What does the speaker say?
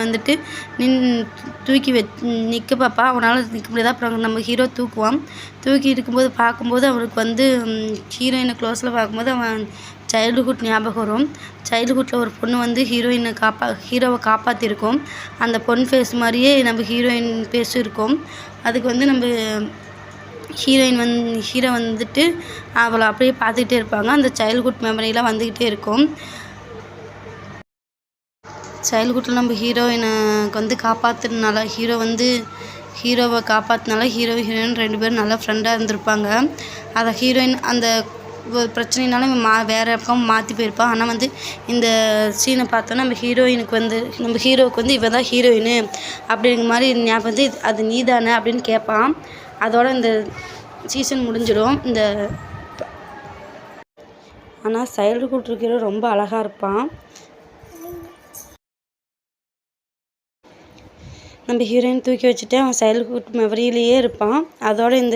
வந்துட்டு நின் தூக்கி நிற்க பாப்பா, அவனால் நிற்க முடியாது. அப்புறம் நம்ம ஹீரோ தூக்குவான். தூக்கி இருக்கும்போது பார்க்கும்போது அவனுக்கு வந்து ஹீரோயினை க்ளோஸில் பார்க்கும்போது அவன் சைல்டுஹுட் ஞாபகம் வரும். சைல்டுஹுட்டில் ஒரு பொண்ணு வந்து ஹீரோவை காப்பாற்றிருக்கும். அந்த பொண்ணு ஃபேஸ் மாதிரியே நம்ம ஹீரோயின் ஃபேஸும் இருக்கும். அதுக்கு வந்து நம்ம ஹீரோ வந்துட்டு அவளை அப்படியே பார்த்துக்கிட்டே இருப்பாங்க. அந்த சைல்டுஹுட் மெமரிலாம் வந்துக்கிட்டே இருக்கும். சைல்டுஹுட்டில் நம்ம ஹீரோயினுக்கு வந்து காப்பாற்றுறதுனால ஹீரோவை காப்பாற்றினால ஹீரோயின் 2 பேரும் நல்லா ஃப்ரெண்டாக இருந்திருப்பாங்க. அதை ஹீரோயின் அந்த ஒரு பிரச்சனைனால வேறு பக்கம் மாற்றி போயிருப்பாள். ஆனால் வந்து இந்த சீனை பார்த்தோன்னா நம்ம ஹீரோவுக்கு வந்து இவ தான் ஹீரோயின் அப்படிங்கிற மாதிரி ஞாபகம் வந்து அது நீ தானே அப்படின்னு கேட்பான். அதோட இந்த சீசன் முடிஞ்சிடும். ஆனால் சைல்டுஹுட் ஹீரோ ரொம்ப அழகாக இருப்பான். நம்ம ஹீரோயின் தூக்கி வச்சுட்டு அவன் சைல்டுஹுட் மெமரியிலேயே இருப்பான். அதோட இந்த